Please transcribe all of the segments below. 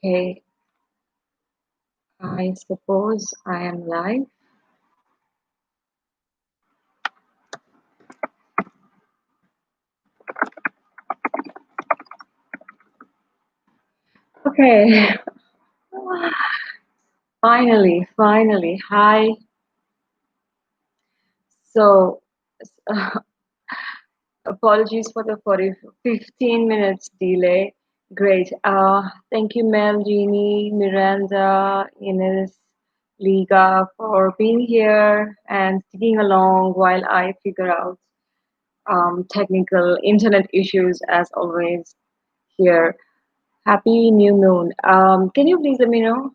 Okay, I suppose I am live. Okay, finally. Hi. So, uh, apologies for the 15 minutes delay. Great. Thank you, Mel, Jeannie, Miranda, Ines, Liga, for being here and sticking along while I figure out technical internet issues as always here. Happy new moon. Can you please let me know?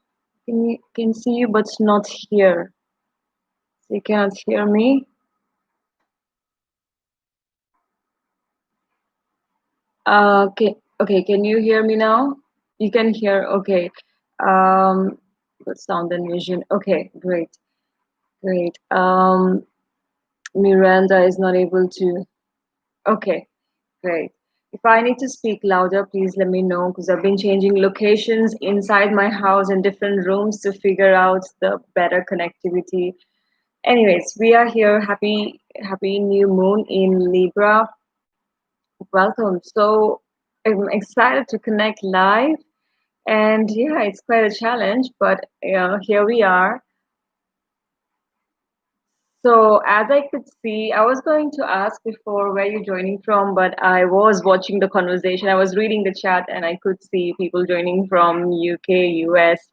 Can see you but not hear. So you cannot hear me. Okay, okay. Can you hear me now? You can hear. Okay. Um, good sound and vision. Okay, great, great. Miranda is not able to. Okay, great. If I need to speak louder, please let me know because I've been changing locations inside my house in different rooms to figure out the better connectivity. Anyways, we are here. Happy new moon in Libra. Welcome. So I'm excited to connect live, and yeah, it's quite a challenge, but here we are. So as I could see, I was going to ask before where you're joining from, but I was watching the conversation. I was reading the chat, and I could see people joining from UK, US.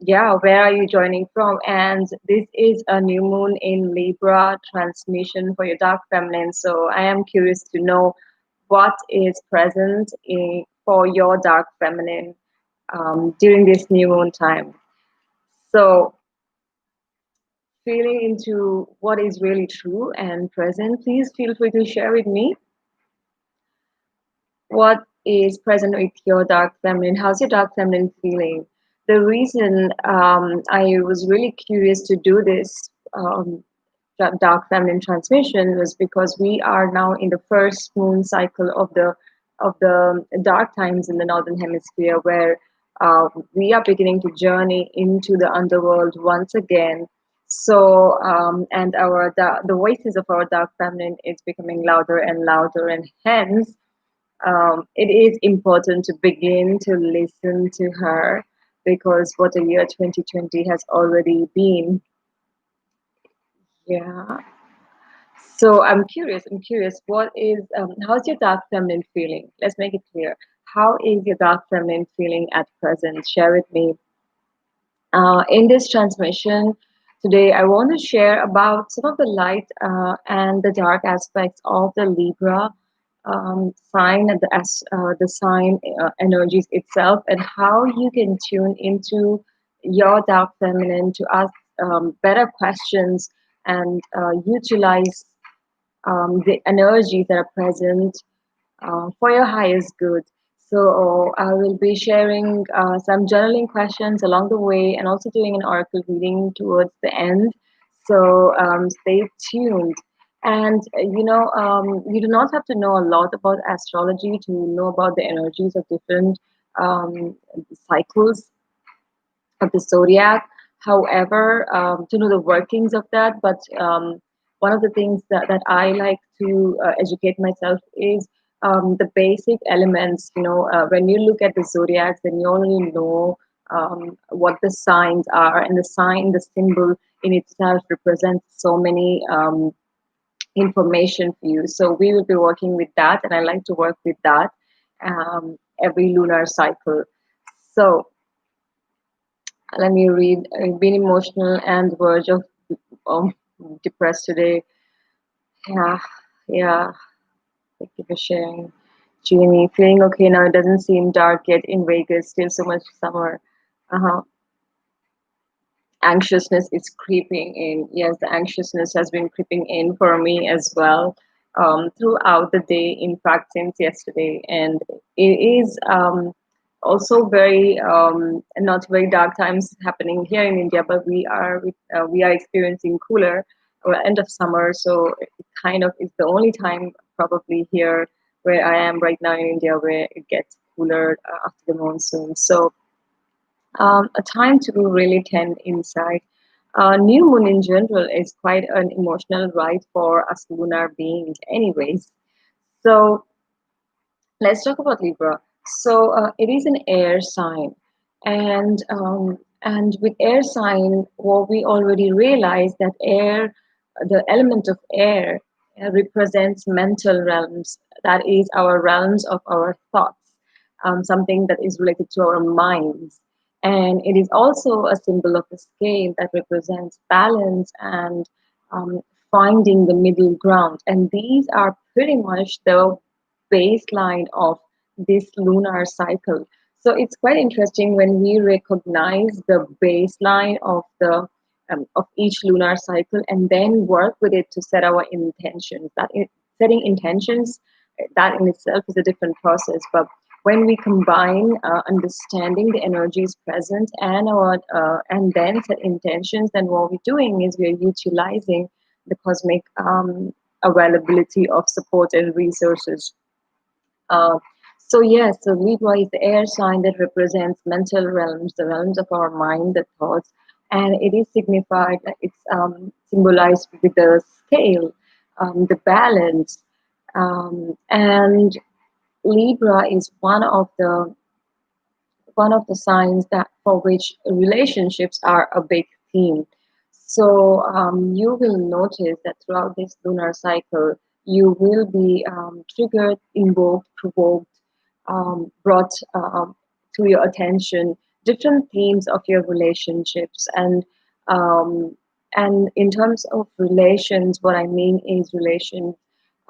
Yeah, where are you joining from? And this is a new moon in Libra transmission for your dark feminine. So I am curious to know what is present for your dark feminine during this new moon time. So feeling into what is really true and present, please feel free to share with me what is present with your dark feminine. How's your dark feminine feeling? The reason I was really curious to do this dark feminine transmission was because we are now in the first moon cycle of the dark times in the northern hemisphere, where we are beginning to journey into the underworld once again. So and the voices of our dark feminine is becoming louder and louder, and hence it is important to begin to listen to her, because what a year 2020 has already been. Yeah. So I'm curious, what is, how's your dark feminine feeling? Let's make it clear. How is your dark feminine feeling at present? Share with me. In this transmission today, I want to share about some of the light and the dark aspects of the Libra sign and the sign energies itself, and how you can tune into your dark feminine to ask better questions and utilize the energies that are present for your highest good. So I will be sharing some journaling questions along the way, and also doing an oracle reading towards the end. So stay tuned. And you do not have to know a lot about astrology to know about the energies of different um, cycles of the zodiac. However, to know the workings of that, but one of the things that I like to educate myself is the basic elements. When you look at the zodiacs, then you already know what the signs are, and the symbol in itself represents so many information for you. So we will be working with that, and I like to work with that every lunar cycle. So let me read. I've been emotional and verge of um, depressed today. Yeah, yeah. Thank you for sharing. Jeannie, feeling okay now. It doesn't seem dark yet in Vegas. Still so much summer. Uh-huh. Anxiousness is creeping in. Yes, the anxiousness has been creeping in for me as well throughout the day. In fact, since yesterday, and it is also very not very dark times happening here in India, but we are experiencing cooler end of summer, so it kind of is the only time probably here where I am right now in India where it gets cooler after the monsoon. So a time to really tend inside. New moon in general is quite an emotional ride for us lunar beings, anyways. So let's talk about Libra. So it is an air sign, and with air sign, what we already realized that air, the element of air, represents mental realms. That is our realms of our thoughts, something that is related to our minds, and it is also a symbol of the scale that represents balance and finding the middle ground. And these are pretty much the baseline of this lunar cycle. So it's quite interesting when we recognize the baseline of each lunar cycle and then work with it to set our intentions. Setting intentions, that in itself is a different process. But when we combine understanding the energies present and then set intentions, then what we're doing is we're utilizing the cosmic availability of support and resources. uh, so yes, so Libra is the air sign that represents mental realms, the realms of our mind, the thoughts, and it is signified. It's symbolized with the scale, the balance, and Libra is one of the signs that for which relationships are a big theme. So you will notice that throughout this lunar cycle, you will be triggered, invoked, provoked, brought to your attention different themes of your relationships. Um, and in terms of relations, what I mean is relations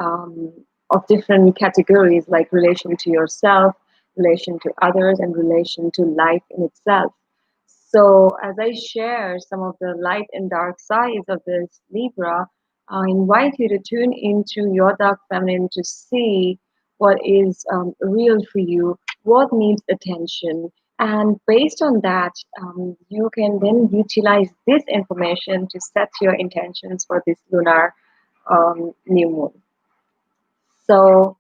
um, of different categories, like relation to yourself, relation to others, and relation to life in itself. So, as I share some of the light and dark sides of this Libra, I invite you to tune into your dark feminine to see what is real for you, what needs attention. And based on that, you can then utilize this information to set your intentions for this lunar new moon. So,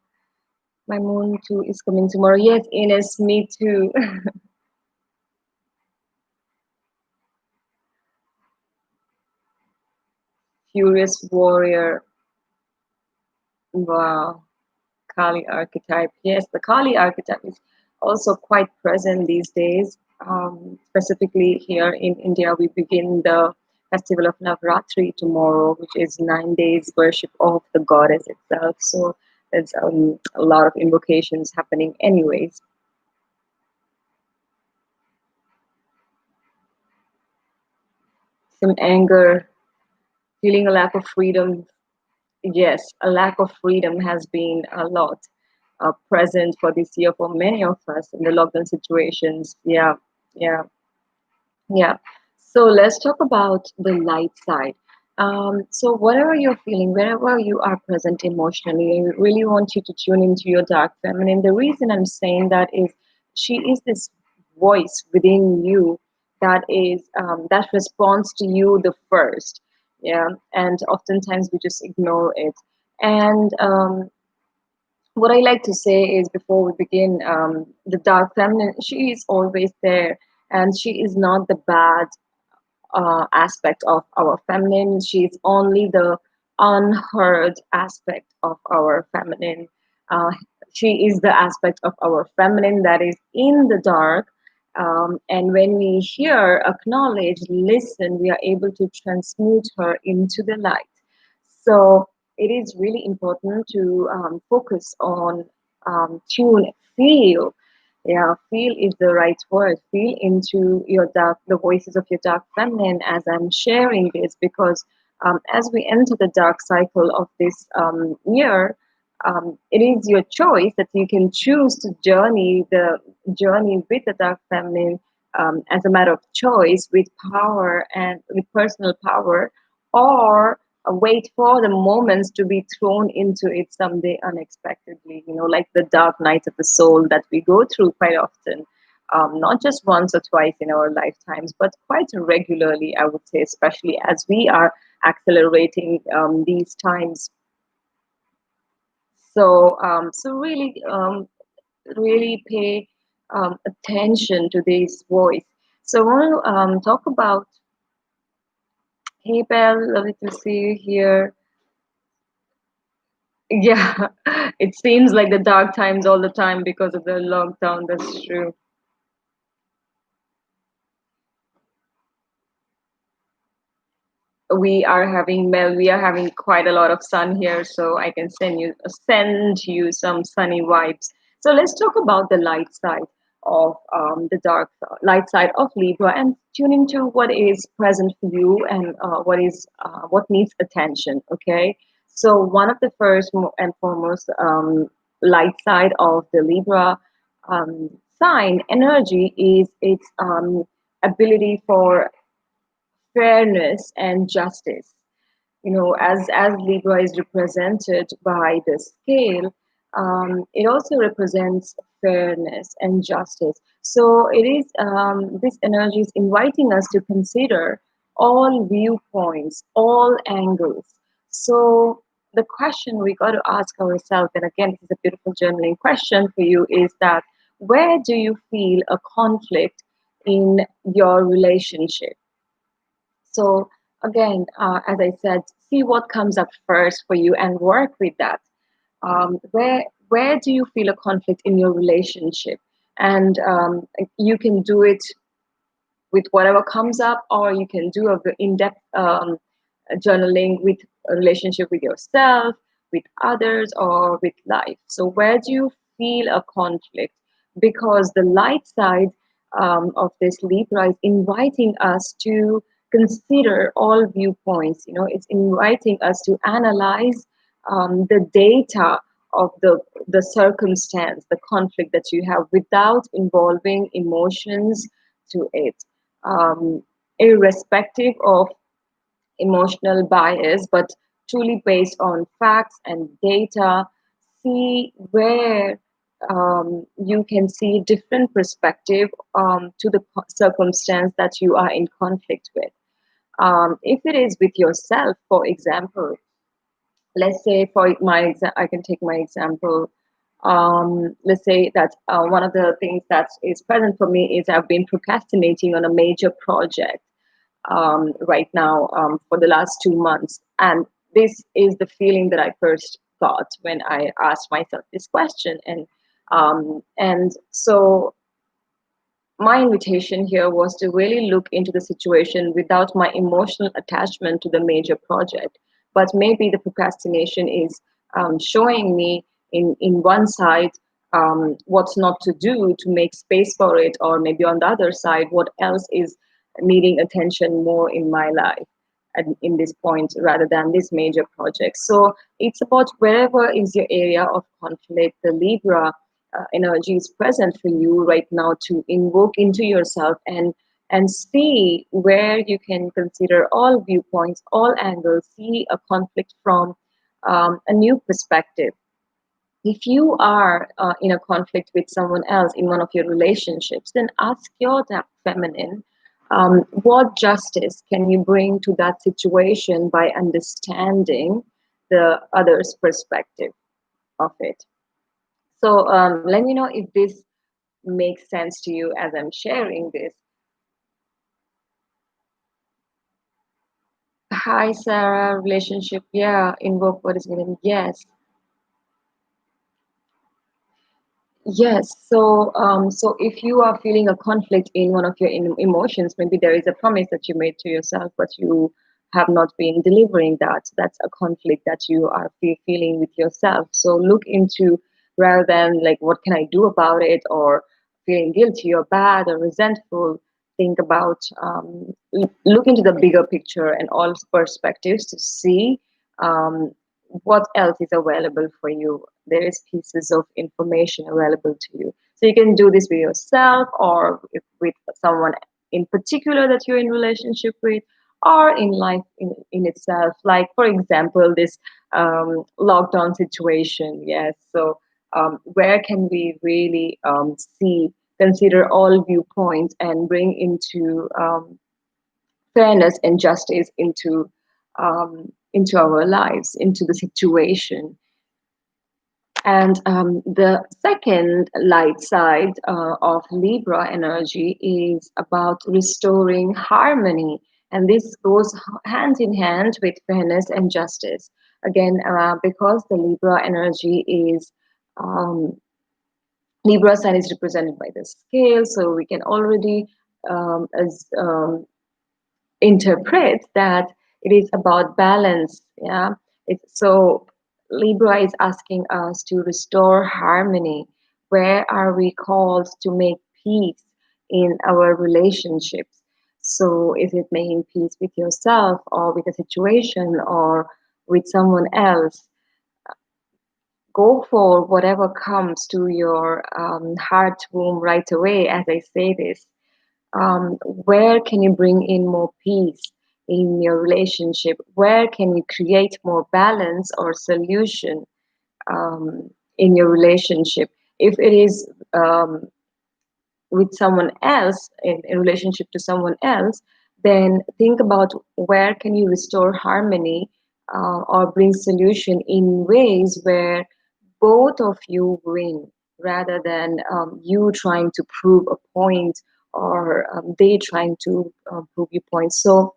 my moon too is coming tomorrow. Yes, Ines, me too. Furious warrior. Wow. Kali archetype. Yes, the Kali archetype is also quite present these days. Specifically here in India, we begin the festival of Navratri tomorrow, which is 9 days worship of the goddess itself. So there's a lot of invocations happening, anyways. Some anger, feeling a lack of freedom. Yes, a lack of freedom has been a lot present for this year for many of us in the lockdown situations. Yeah, yeah. Yeah. So let's talk about the light side. So whatever you're feeling, wherever you are present emotionally, I really want you to tune into your dark feminine. The reason I'm saying that is she is this voice within you that responds to you the first. Yeah. And oftentimes we just ignore it. And what I like to say is before we begin, the dark feminine, she is always there, and she is not the bad aspect of our feminine. She's only the unheard aspect of our feminine. Uh, she is the aspect of our feminine that is in the dark. And when we hear, acknowledge, listen, we are able to transmute her into the light. So it is really important to focus on tune, feel. Yeah, feel is the right word. Feel into the voices of your dark feminine as I'm sharing this, because as we enter the dark cycle of this year, it is your choice that you can choose to journey with the dark feminine as a matter of choice, with power and with personal power, or wait for the moments to be thrown into it someday unexpectedly, like the dark night of the soul that we go through quite often, not just once or twice in our lifetimes, but quite regularly, I would say, especially as we are accelerating these times. So really, really pay attention to this voice. So I want to talk about, hey Belle, lovely to see you here. Yeah, it seems like the dark times all the time because of the lockdown. That's true. We are having quite a lot of sun here, so I can send you some sunny vibes. So let's talk about the light side of the dark light side of Libra, and tune into what is present for you, and what needs attention. Okay, so one of the first and foremost light side of the Libra um, sign energy is its ability for fairness and justice. As Libra is represented by the scale, it also represents fairness and justice. So it is this energy is inviting us to consider all viewpoints, all angles. So the question we got to ask ourselves, and again, this is a beautiful journaling question for you, is that where do you feel a conflict in your relationship? So again, as I said, see what comes up first for you and work with that. Where do you feel a conflict in your relationship? And you can do it with whatever comes up, or you can do a in-depth journaling with a relationship with yourself, with others, or with life. So where do you feel a conflict? Because the light side of this Libra is inviting us to consider all viewpoints. It's inviting us to analyze the data of the circumstance, the conflict that you have, without involving emotions to it, um, irrespective of emotional bias, but truly based on facts and data. See where you can see different perspective to the circumstance that you are in conflict with. If it is with yourself, for example, let's say I can take my example. Let's say that one of the things that is present for me is I've been procrastinating on a major project right now for the last 2 months. And this is the feeling that I first got when I asked myself this question. And so my invitation here was to really look into the situation without my emotional attachment to the major project. But maybe the procrastination is showing me in one side what's not to do to make space for it, or maybe on the other side, what else is needing attention more in my life in this point rather than this major project. So it's about wherever is your area of conflict. The Libra energy is present for you right now to invoke into yourself and see where you can consider all viewpoints, all angles, see a conflict from a new perspective. If you are in a conflict with someone else in one of your relationships, then ask your feminine, what justice can you bring to that situation by understanding the other's perspective of it. So let me know if this makes sense to you as I'm sharing this. Hi, Sarah. Relationship. Yeah. Invoke what is given. Yes. Yes. So if you are feeling a conflict in one of your emotions, maybe there is a promise that you made to yourself, but you have not been delivering that. That's a conflict that you are feeling with yourself. So look into, rather than like, what can I do about it, or feeling guilty or bad or resentful, think about, look into the bigger picture and all perspectives to see what else is available for you. There is pieces of information available to you. So you can do this with yourself, or with someone in particular that you're in relationship with, or in life in itself. Like, for example, this lockdown situation. Yes. So where can we really consider all viewpoints and bring into fairness and justice into our lives, into the situation. And the second light side of Libra energy is about restoring harmony. And this goes hand in hand with fairness and justice. Again, because the Libra energy is Libra sign is represented by the scale, so we can already as interpret that it is about balance. Yeah, it's so Libra is asking us to restore harmony. Where are we called to make peace in our relationships? So is it making peace with yourself or with a situation or with someone else? Go for whatever comes to your heart womb right away, as I say this. Where can you bring in more peace in your relationship? Where can you create more balance or solution in your relationship? If it is with someone else, in relationship to someone else, then think about where can you restore harmony or bring solution in ways where both of you win, rather than you trying to prove a point or they trying to prove your point. So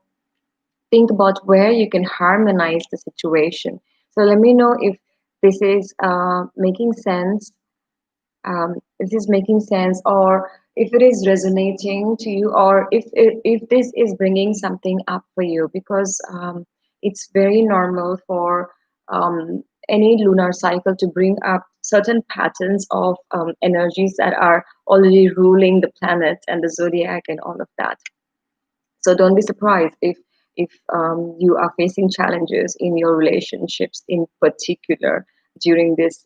think about where you can harmonize the situation. So let me know if this is making sense, if this is making sense, or if it is resonating to you, or if this is bringing something up for you, because it's very normal for any lunar cycle to bring up certain patterns of energies that are already ruling the planet and the zodiac and all of that. So don't be surprised if you are facing challenges in your relationships in particular during this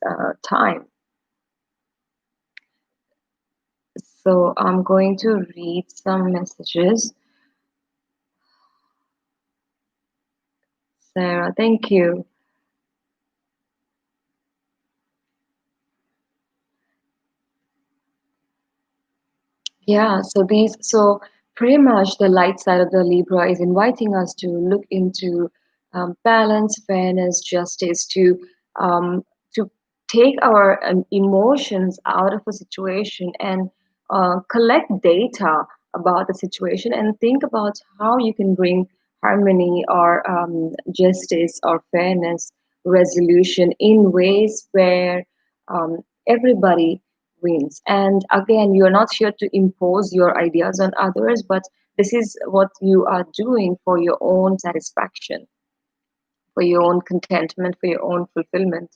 time. So I'm going to read some messages. Sarah, thank you. Yeah, so pretty much the light side of the Libra is inviting us to look into balance, fairness, justice, um, to take our emotions out of a situation and collect data about the situation and think about how you can bring harmony or justice or fairness resolution in ways where everybody wins. And again, you're not here to impose your ideas on others, but this is what you are doing for your own satisfaction, for your own contentment, for your own fulfillment.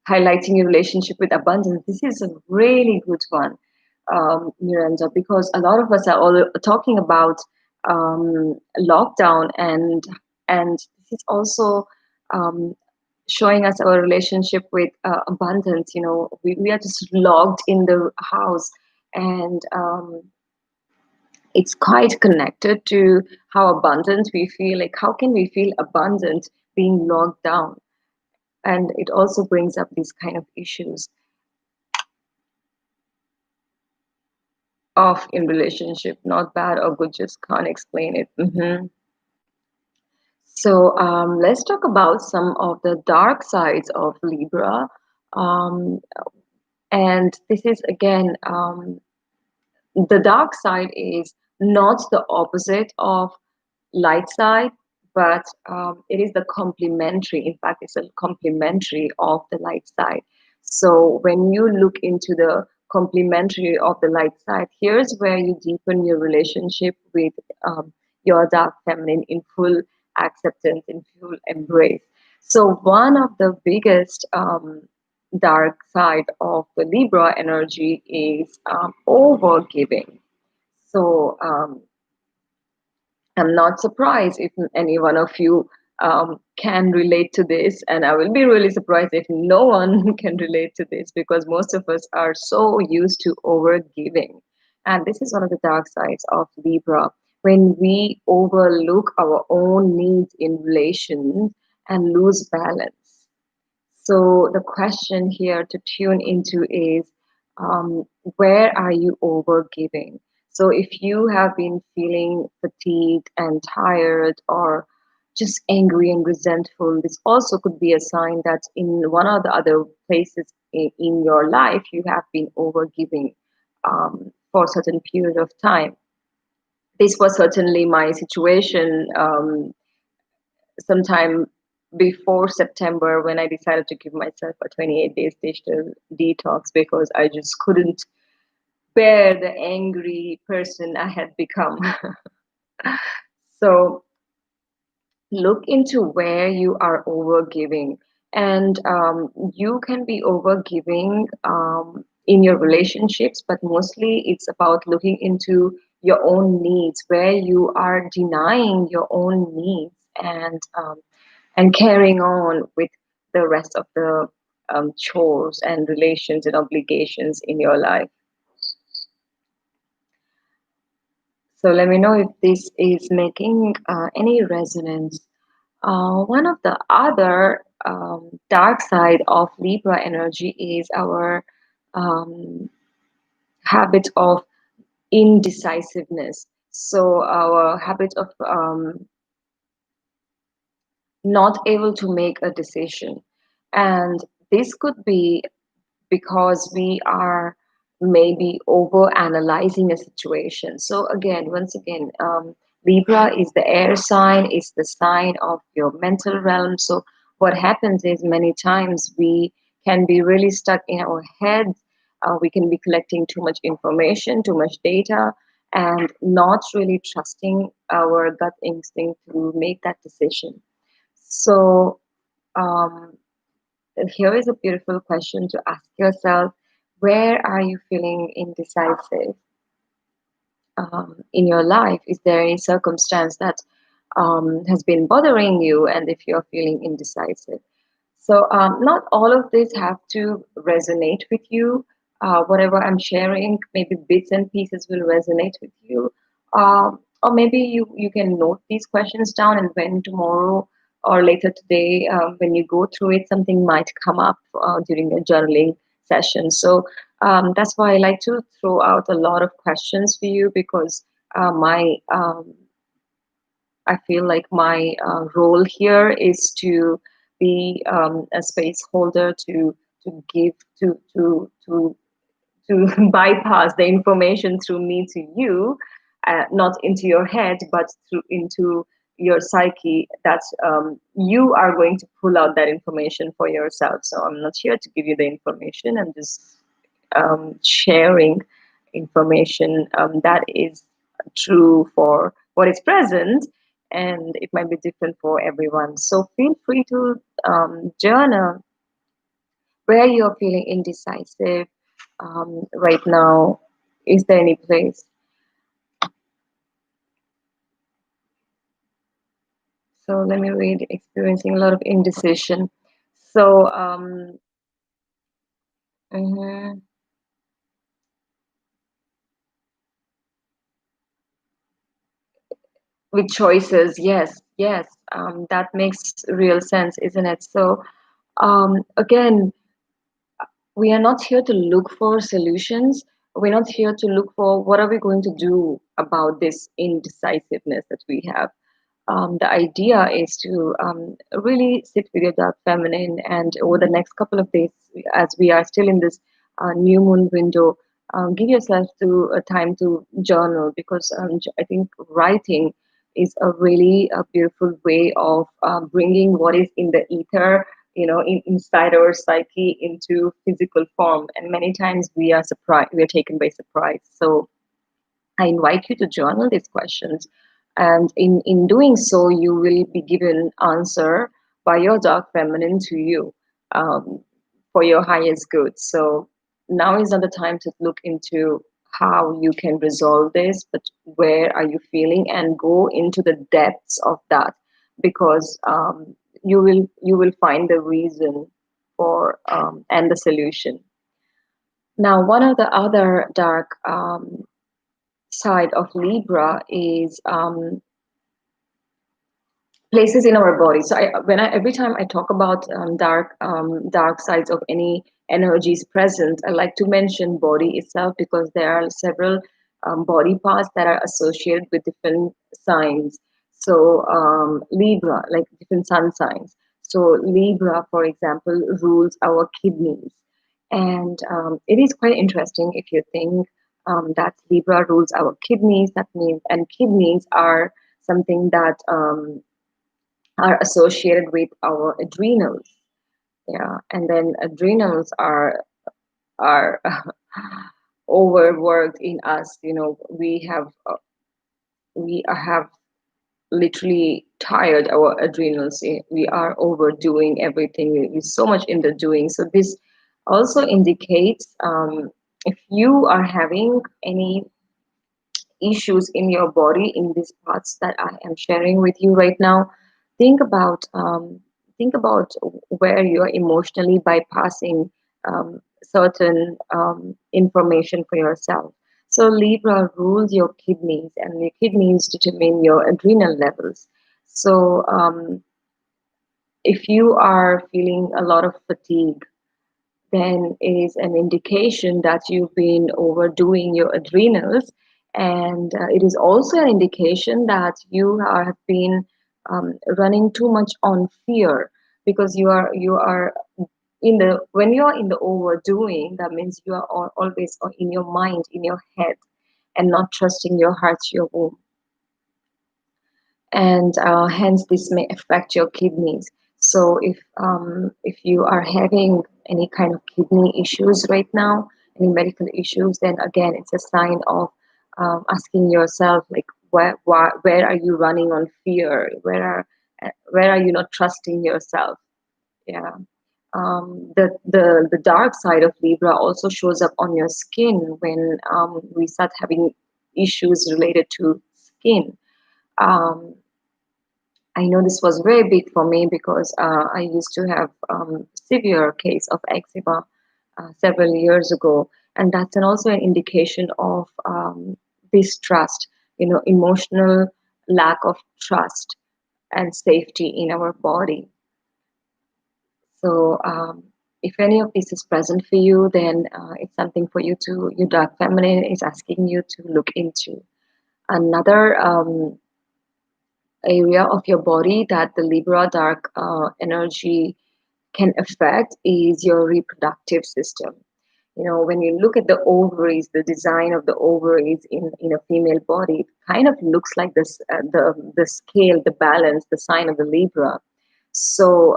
Highlighting your relationship with abundance. This is a really good one, Miranda, because a lot of us are all talking about lockdown, and this is also um, showing us our relationship with abundance. You know, we are just logged in the house, and it's quite connected to how abundant we feel. Like, how can we feel abundant being logged down? And it also brings up these kind of issues of in relationship, not bad or good, just can't explain it. So let's talk about some of the dark sides of Libra. Um, and this is again, the dark side is not the opposite of light side, but it is the complementary. In fact, it's a complementary of the light side. So when you look into the complementary of the light side, here's where you deepen your relationship with your dark feminine in full acceptance, in full embrace. So one of the biggest dark side of the Libra energy is over giving. So I'm not surprised if any one of you can relate to this, and I will be really surprised if no one can relate to this, because most of us are so used to over giving. And this is one of the dark sides of Libra, when we overlook our own needs in relations and lose balance. So the question here to tune into is, where are you over giving? So if you have been feeling fatigued and tired or just angry and resentful, this also could be a sign that in one or the other places in your life you have been overgiving for a certain period of time. This was certainly my situation sometime before September, when I decided to give myself a 28 days digital detox, because I just couldn't bear the angry person I had become. So look into where you are overgiving, and you can be overgiving in your relationships, but mostly it's about looking into your own needs, where you are denying your own needs, and carrying on with the rest of the chores and relations and obligations in your life. So let me know if this is making any resonance. One of the other dark side of Libra energy is our um, habit of indecisiveness. So our habit of not able to make a decision. And this could be because we are maybe over analyzing a situation. So again, once again, Libra is the air sign, is the sign of your mental realm. So what happens is many times we can be really stuck in our heads. We can be collecting too much information, too much data, and not really trusting our gut instinct to make that decision. So um, here is a beautiful question to ask yourself. Where are you feeling indecisive in your life? Is there any circumstance that has been bothering you, and if you're feeling indecisive? So not all of this have to resonate with you. Whatever I'm sharing, maybe bits and pieces will resonate with you. Or maybe you can note these questions down, and when tomorrow or later today, when you go through it, something might come up during a journaling session. So that's why I like to throw out a lot of questions for you, because my I feel like my role here is to be a space holder to give to bypass the information through me to you, not into your head, but through into your psyche, that you are going to pull out that information for yourself. So I'm not here to give you the information. I'm just sharing information that is true for what is present, and it might be different for everyone. So feel free to journal where you're feeling indecisive right now. Is there any place? So let me read. Experiencing a lot of indecision. So mhm. With choices, yes, yes, that makes real sense, isn't it? So again, we are not here to look for solutions. We're not here to look for what are we going to do about this indecisiveness that we have. The idea is to really sit with your dark feminine, and over the next couple of days, as we are still in this new moon window, give yourself to a time to journal, because I think writing is a really beautiful way of bringing what is in the ether, inside our psyche, into physical form. And many times we are surprised, we are taken by surprise. So I invite you to journal these questions. And in doing so, you will be given answer by your dark feminine to you, um, for your highest good. So now is not the time to look into how you can resolve this, but where are you feeling, and go into the depths of that, because you will find the reason for and the solution. Now, one of the other dark side of Libra is places in our body. So every time I talk about dark sides of any energies present, I like to mention body itself, because there are several body parts that are associated with different signs. So Libra, like different sun signs. So Libra, for example, rules our kidneys, And it is quite interesting if you think that Libra rules our kidneys. That means, and kidneys are something that are associated with our adrenals. Yeah, and then adrenals are overworked in us. We have literally tired our adrenals. We are overdoing everything. We're so much in the doing. So this also indicates if you are having any issues in your body in these parts that I am sharing with you right now, think about where you are emotionally bypassing certain information for yourself. So Libra rules your kidneys, and your kidneys determine your adrenal levels. So if you are feeling a lot of fatigue, then it is an indication that you've been overdoing your adrenals. And it is also an indication that have been running too much on fear, because you are in the when you are in the overdoing, that means you are always in your mind, in your head, and not trusting your heart, your womb. And hence this may affect your kidneys. So if you are having any kind of kidney issues right now, any medical issues, then again it's a sign of asking yourself, like, where are you running on fear? Where are you not trusting yourself? Yeah. The dark side of Libra also shows up on your skin when we start having issues related to skin. um, I know this was very big for me because I used to have severe case of eczema several years ago, and that's also an indication of distrust, emotional lack of trust and safety in our body. So if any of this is present for you, then it's something for you to, your dark feminine is asking you to look into. Another area of your body that the Libra dark energy can affect is your reproductive system. When you look at the ovaries, the design of the ovaries in a female body, it kind of looks like this, the scale, the balance, the sign of the Libra. So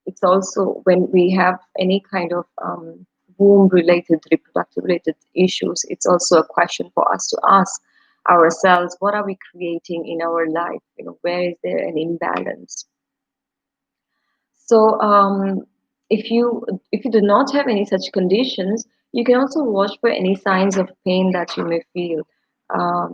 it's also when we have any kind of womb related, reproductive related issues, it's also a question for us to ask ourselves, what are we creating in our life? Where is there an imbalance? So if you do not have any such conditions, you can also watch for any signs of pain that you may feel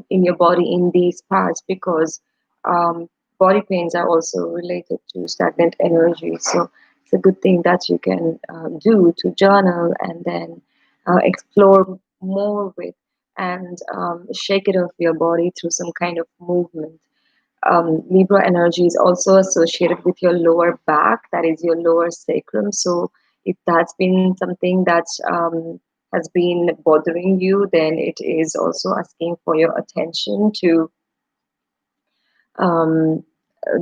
in your body in these parts, because um, body pains are also related to stagnant energy. So it's a good thing that you can do to journal and then explore more with, and shake it off your body through some kind of movement. Libra energy is also associated with your lower back, that is your lower sacrum. So if that's been something that has been bothering you, then it is also asking for your attention um,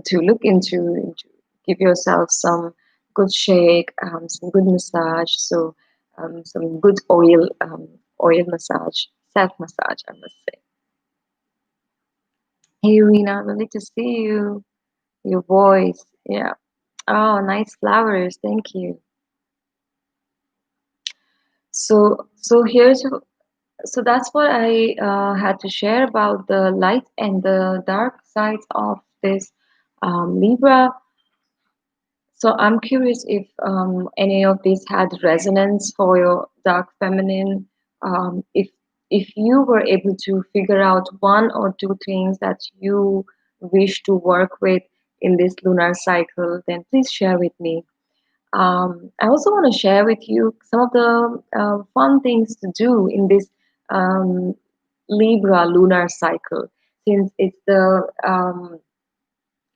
to look into give yourself some good shake, some good massage, so some good oil massage, self massage, I must say. Hey, Rena, lovely to see you. Your voice, yeah. Oh, nice flowers. Thank you. So that's what I had to share about the light and the dark sides of this Libra. So I'm curious if any of these had resonance for your dark feminine. If you were able to figure out one or two things that you wish to work with in this lunar cycle, then please share with me. I also want to share with you some of the fun things to do in this um, Libra lunar cycle. Since it's the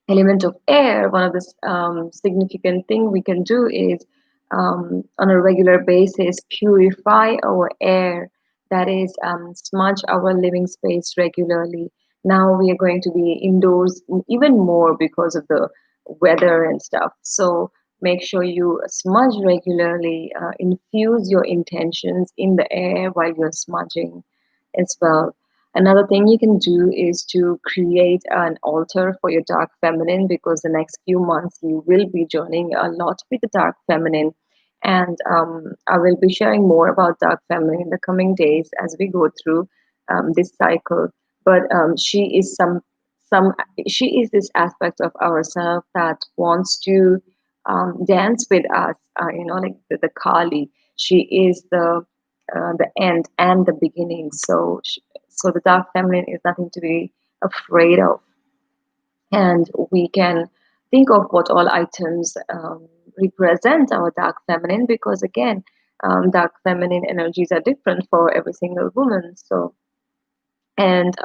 element of air, one of the significant thing we can do is on a regular basis purify our air, that is smudge our living space regularly. Now we are going to be indoors even more because of the weather and stuff. So Make sure you smudge regularly. Infuse your intentions in the air while you're smudging as well. Another thing you can do is to create an altar for your dark feminine, because the next few months you will be journeying a lot with the dark feminine. And I will be sharing more about dark feminine in the coming days as we go through this cycle. But some she is this aspect of ourselves that wants to dance with us. Like the Kali. She is the end and the beginning. So the dark feminine is nothing to be afraid of, and we can think of what all items represent our dark feminine, because again, dark feminine energies are different for every single woman. And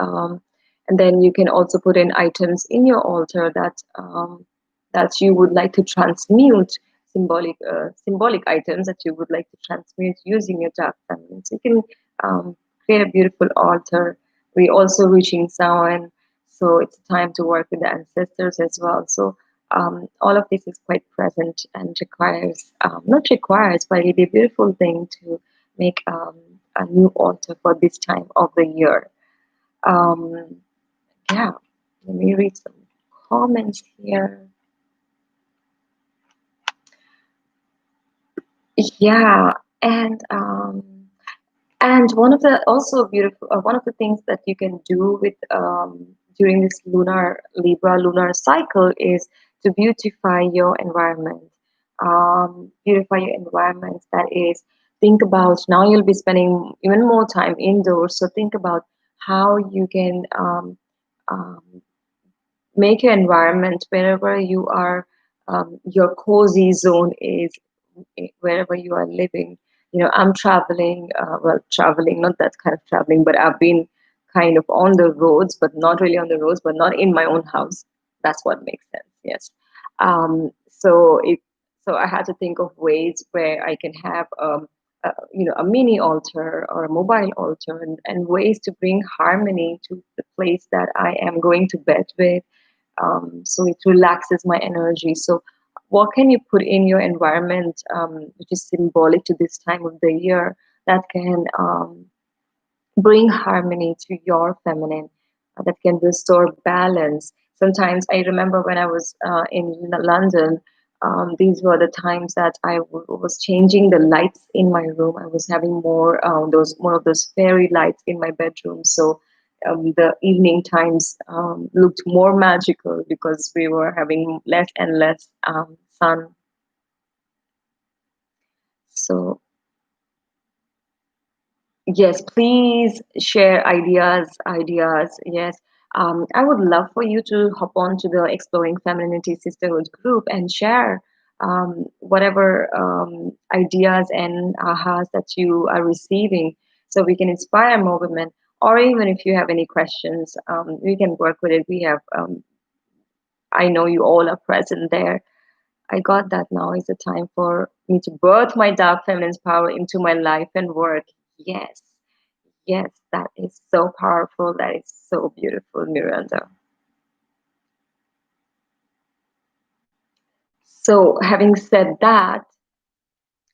and then you can also put in items in your altar that you would like to transmute, symbolic items that you would like to transmute using your dark feminine. So you can create a beautiful altar. We also reaching sound, so it's time to work with the ancestors as well. So all of this is quite present and requires, not requires, but it'd be a beautiful thing to make a new altar for this time of the year. um, yeah, let me read some comments here. Yeah, and one of the also beautiful one of the things that you can do with during this Libra lunar cycle is to beautify your environment. Beautify your environment. That is, think about, now you'll be spending even more time indoors. So think about how you can um, make your environment wherever you are, your cozy zone is, wherever you are living. I'm traveling, well, traveling, not that kind of traveling, but I've been kind of on the roads, but not really on the roads, but not in my own house. That's what makes sense. Yes. So I had to think of ways where I can have a mini altar or a mobile altar, and ways to bring harmony to the place that I am going to bed with. So it relaxes my energy. So what can you put in your environment, which is symbolic to this time of the year, that can bring harmony to your feminine, that can restore balance? Sometimes I remember when I was in London, these were the times that was changing the lights in my room. I was having more of those fairy lights in my bedroom. So the evening times looked more magical because we were having less and less sun. So yes, please share ideas. Yes. I would love for you to hop on to the Exploring Femininity Sisterhood group and share whatever ideas and ahas that you are receiving, so we can inspire more women. Or even if you have any questions, we can work with it. We have, I know you all are present there. I got that now is the time for me to birth my dark feminine's power into my life and work. Yes. Yes, that is so powerful. That is so beautiful, Miranda. So, having said that,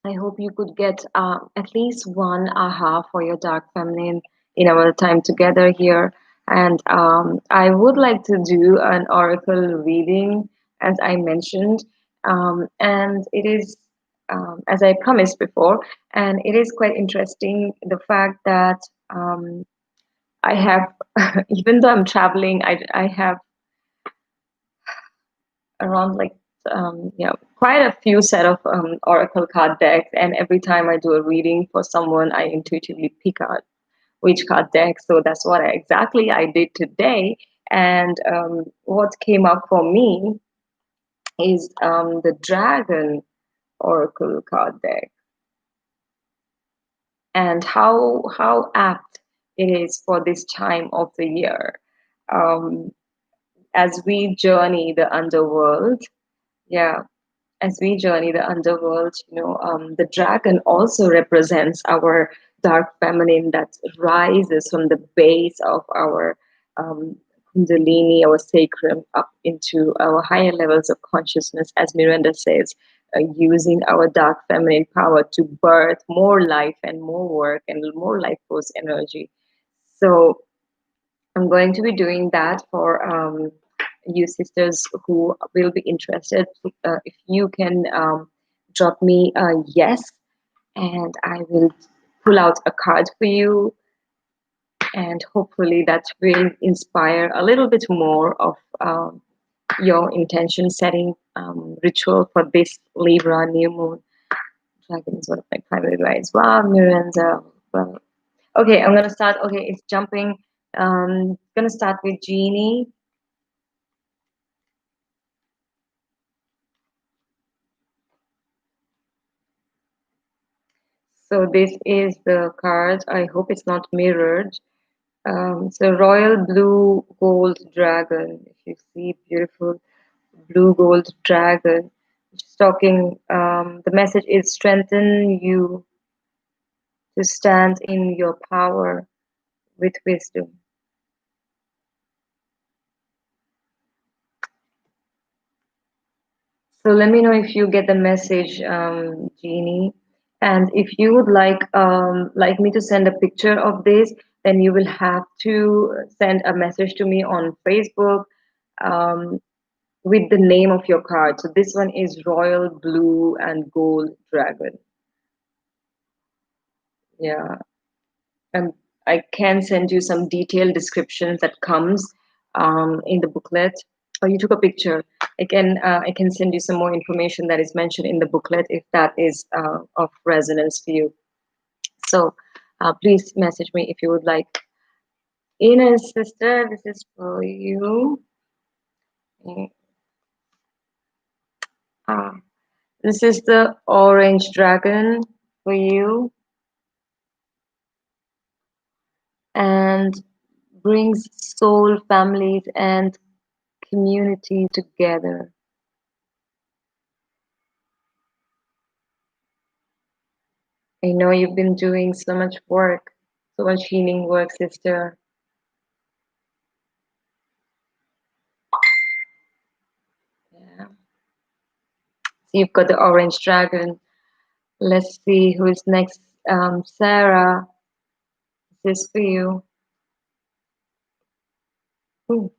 I hope you could get at least one aha for your dark feminine in our time together here. And I would like to do an oracle reading, as I mentioned. And it is, as I promised before, and it is quite interesting the fact that I have, even though I'm traveling, I have around like quite a few set of oracle card decks, and every time I do a reading for someone, I intuitively pick out which card deck. So that's what exactly I did today. And what came up for me is the dragon oracle card deck, and how apt it is for this time of the year, um, as we journey the underworld. Yeah, as we journey the underworld, the dragon also represents our dark feminine that rises from the base of our um, kundalini, our sacrum, up into our higher levels of consciousness, as Miranda says. using our dark feminine power to birth more life and more work and more life force energy. So I'm going to be doing that for you sisters who will be interested. If you can drop me a yes, and I will pull out a card for you, and hopefully that will inspire a little bit more of your intention setting ritual for this Libra new moon. Dragon is one of my primary guides. Wow, Miranda. Well, okay, I'm gonna start. Okay, it's jumping. Gonna start with Jeannie. So this is the card. I hope it's not mirrored. So royal blue gold dragon. If you see, beautiful blue gold dragon. Just talking. The message is strengthen you to stand in your power with wisdom. So let me know if you get the message, Jeannie. And if you would like me to send a picture of this, then you will have to send a message to me on Facebook um, with the name of your card. So this one is Royal Blue and Gold Dragon. Yeah, and I can send you some detailed descriptions that comes in the booklet. Oh, you took a picture. I can send you some more information that is mentioned in the booklet if that is of resonance for you. So please message me if you would like. Ines, sister, this is for you. Uh, this is the orange dragon for you, and brings soul, families, and community together. I know you've been doing so much work, so much healing work, sister. Yeah. So you've got the orange dragon. Let's see who is next. Sarah, this is for you. Ooh.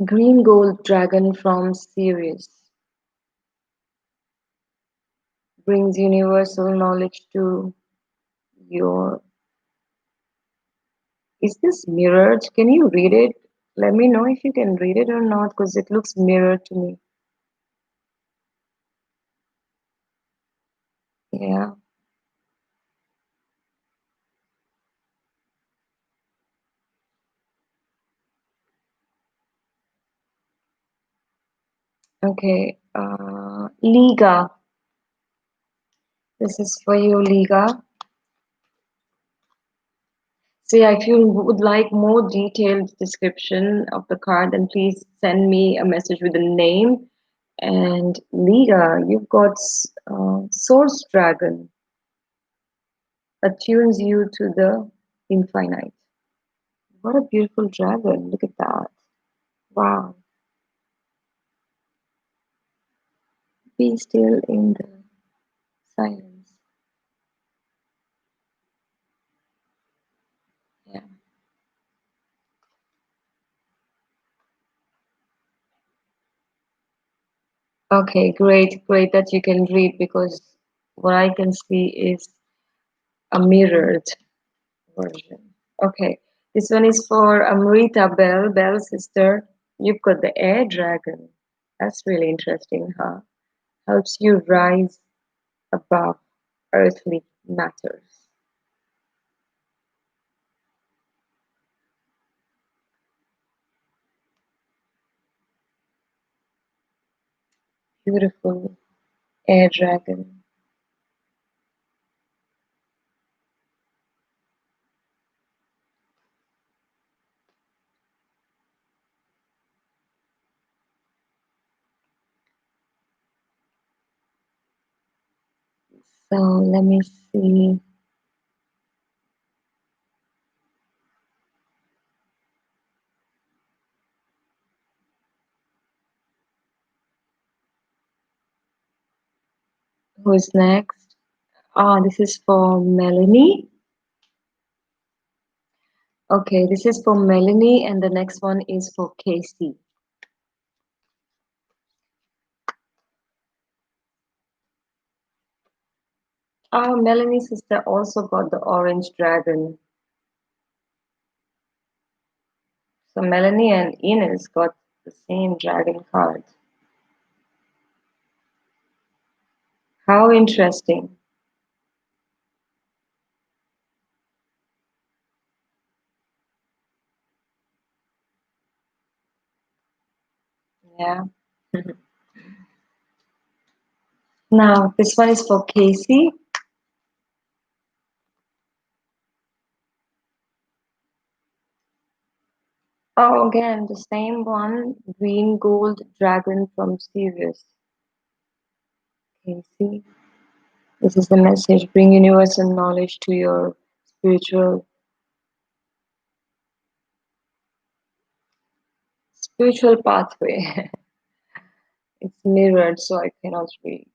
Green gold dragon from Sirius brings universal knowledge to your. Is this mirrored? Can you read it? Let me know if you can read it or not, because it looks mirrored to me. Yeah. Okay. Liga. This is for you, Liga. So yeah, if you would like more detailed description of the card, then please send me a message with the name. And Liga, you've got Source Dragon, attunes you to the infinite. What a beautiful dragon! Look at that! Wow. Be still in the silence. Yeah. Okay, great, great that you can read, because what I can see is a mirrored version. Okay, this one is for Amrita Bell, Bell's sister. You've got the air dragon. That's really interesting, huh? Helps you rise above earthly matters. Beautiful air dragon. So let me see. Who is next? This is for Melanie. Okay, this is for Melanie, and the next one is for Casey. Melanie's sister also got the orange dragon. So Melanie and Ines got the same dragon card. How interesting. Yeah. Now, this one is for Casey. Oh, again, the same one. Green gold dragon from Sirius. Casey. This is the message. Bring universal knowledge to your spiritual pathway. It's mirrored, so I cannot read.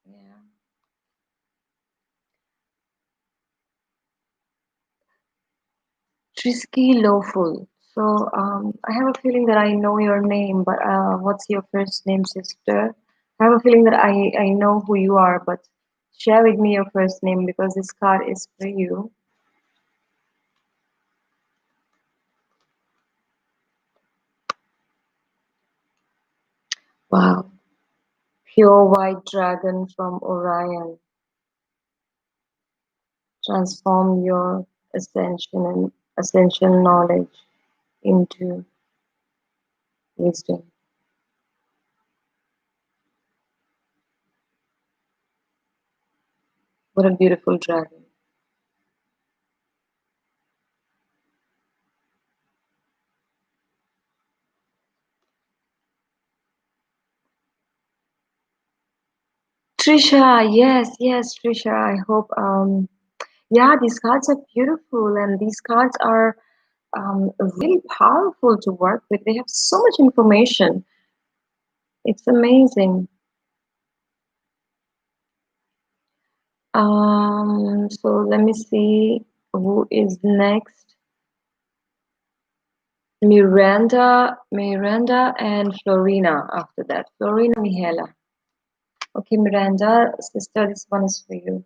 Yeah. Trisky Lawful. So I have a feeling that I know your name, but what's your first name, sister? I have a feeling that I know who you are, but share with me your first name because this card is for you. Wow. Pure white dragon from Orion. Transform your ascension and essential knowledge into wisdom. What a beautiful dragon. Trisha, yes, Trisha. I hope yeah, these cards are beautiful and these cards are really powerful to work with. They have so much information. It's amazing. So let me see who is next. Miranda and Florina after that. Florina Mihela. Okay, Miranda, sister, this one is for you.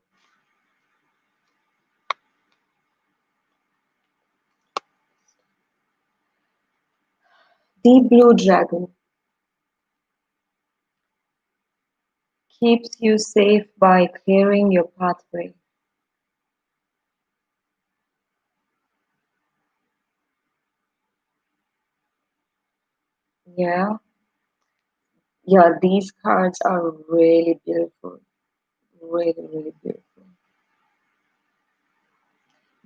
Deep blue dragon keeps you safe by clearing your pathway. Yeah, yeah, these cards are really beautiful. Really, really beautiful.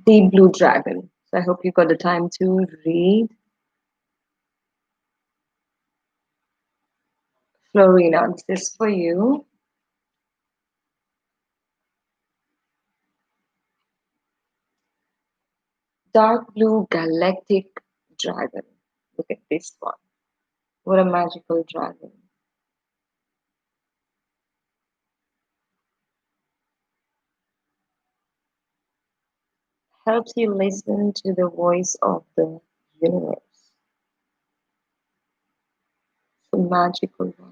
Deep blue dragon. So I hope you got the time to read. Florina, this is for you. Dark blue galactic dragon. Look at this one. What a magical dragon. Helps you listen to the voice of the universe. It's a magical one.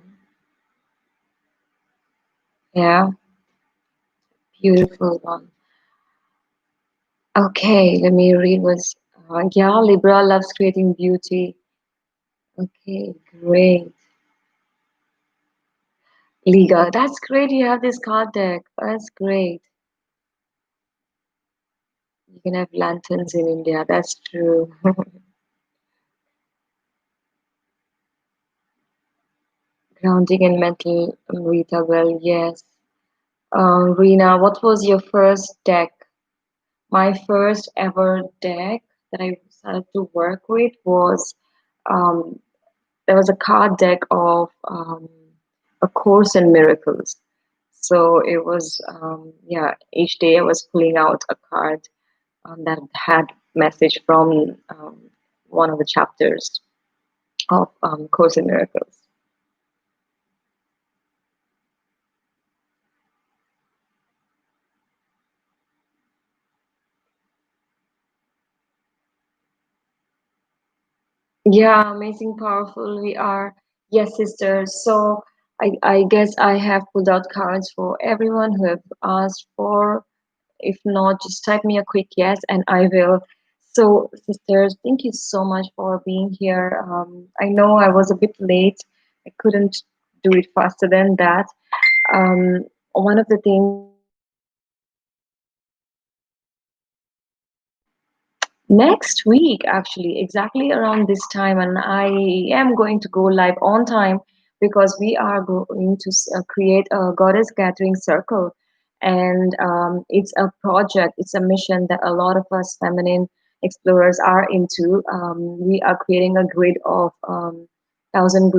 Yeah, beautiful one. Okay, let me read what's yeah, Libra loves creating beauty. Okay, great. Liga, that's great. You have this card deck. That's great. You can have lanterns in India. That's true. Grounding and mental Rita, well, yes. Rina, what was your first deck? My first ever deck that I started to work with was um, there was a card deck of A Course in Miracles. So it was yeah, each day I was pulling out a card that had message from one of the chapters of Course in Miracles. Yeah, amazing, powerful we are. Yes, sisters. So I guess I have pulled out cards for everyone who have asked for. If not, just type me a quick yes and I will. So, sisters, thank you so much for being here. I know I was a bit late. I couldn't do it faster than that. One of the things next week, actually, exactly around this time, and I am going to go live on time because we are going to create a goddess gathering circle. And it's a project, it's a mission that a lot of us feminine explorers are into. We are creating a grid of thousand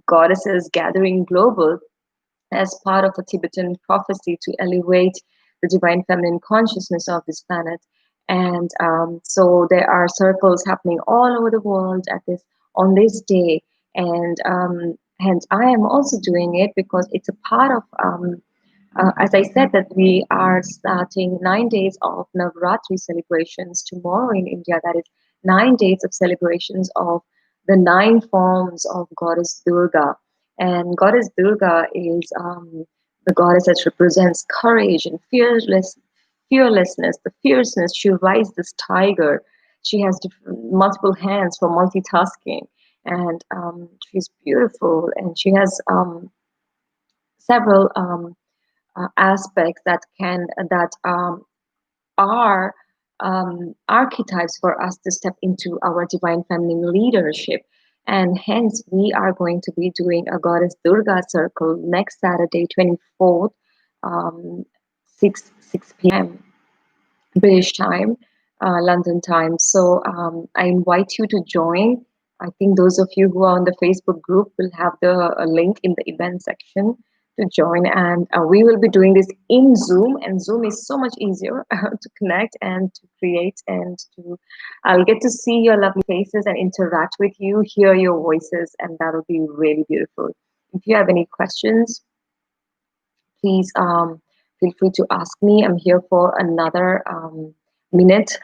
goddesses gathering global as part of a Tibetan prophecy to elevate the divine feminine consciousness of this planet. And so there are circles happening all over the world at this on this day, and hence I am also doing it because it's a part of. As I said, that we are starting 9 days of Navratri celebrations tomorrow in India. That is 9 days of celebrations of the 9 forms of Goddess Durga. And Goddess Durga is the goddess that represents courage and fearlessness, the fierceness. She rides this tiger. She has multiple hands for multitasking, and she's beautiful. And she has several aspects that are archetypes for us to step into our divine feminine leadership. And hence, we are going to be doing a Goddess Durga circle next Saturday, 24th, um, 6 p.m. British time, London time. So I invite you to join. I think those of you who are on the Facebook group will have the link in the event section to join. And we will be doing this in Zoom. And Zoom is so much easier to connect and to create and to. I'll get to see your lovely faces and interact with you, hear your voices, and that'll be really beautiful. If you have any questions, please feel free to ask me. I'm here for another minute.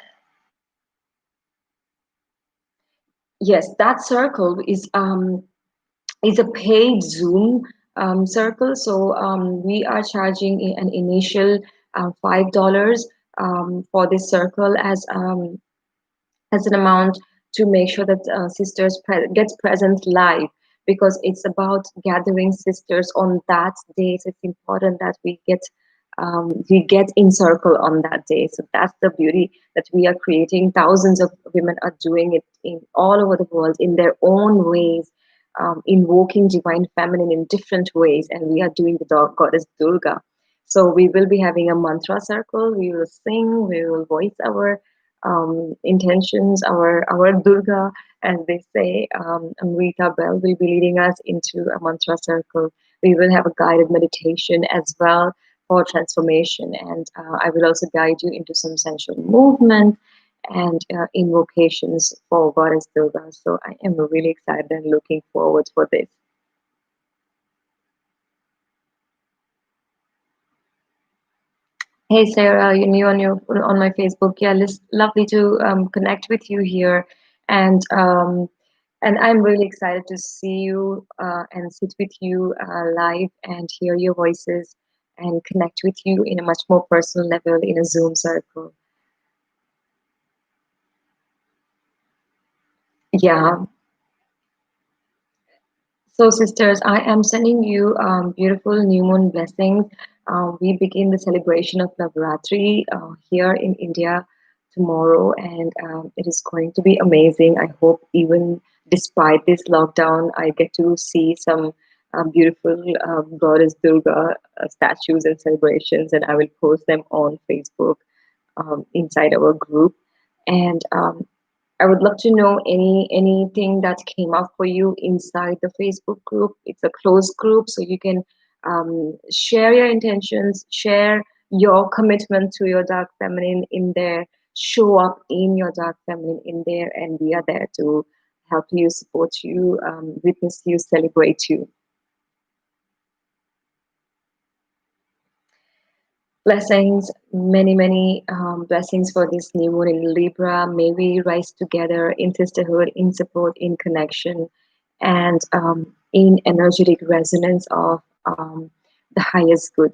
Yes, that circle is a paid Zoom circle. So we are charging an initial $5 for this circle as an amount to make sure that sisters gets present live, because it's about gathering sisters on that day. So it's important that we get in circle on that day. So that's the beauty that we are creating. Thousands of women are doing it in all over the world in their own ways, invoking divine feminine in different ways, and we are doing the goddess Durga. So we will be having a mantra circle. We will sing. We will voice our intentions, our Durga, as they say. Amrita Bell will be leading us into a mantra circle. We will have a guided meditation as well for transformation, and I will also guide you into some sensual movement and invocations for Goddess Durga. So I am really excited and looking forward for this. Hey Sarah, you new on my Facebook. Yeah, lovely to connect with you here, and I'm really excited to see you and sit with you live and hear your voices and connect with you in a much more personal level in a Zoom circle. Yeah. So, sisters, I am sending you beautiful new moon blessings. We begin the celebration of Navratri here in India tomorrow, and it is going to be amazing. I hope, even despite this lockdown, I get to see some beautiful Goddess Durga statues and celebrations, and I will post them on Facebook inside our group. And I would love to know anything that came up for you inside the Facebook group. It's a closed group, so you can share your intentions, share your commitment to your dark feminine in there, show up in your dark feminine in there, and we are there to help you, support you, witness you, celebrate you. Blessings, many, many blessings for this new moon in Libra. May we rise together in sisterhood, in support, in connection, and in energetic resonance of the highest good.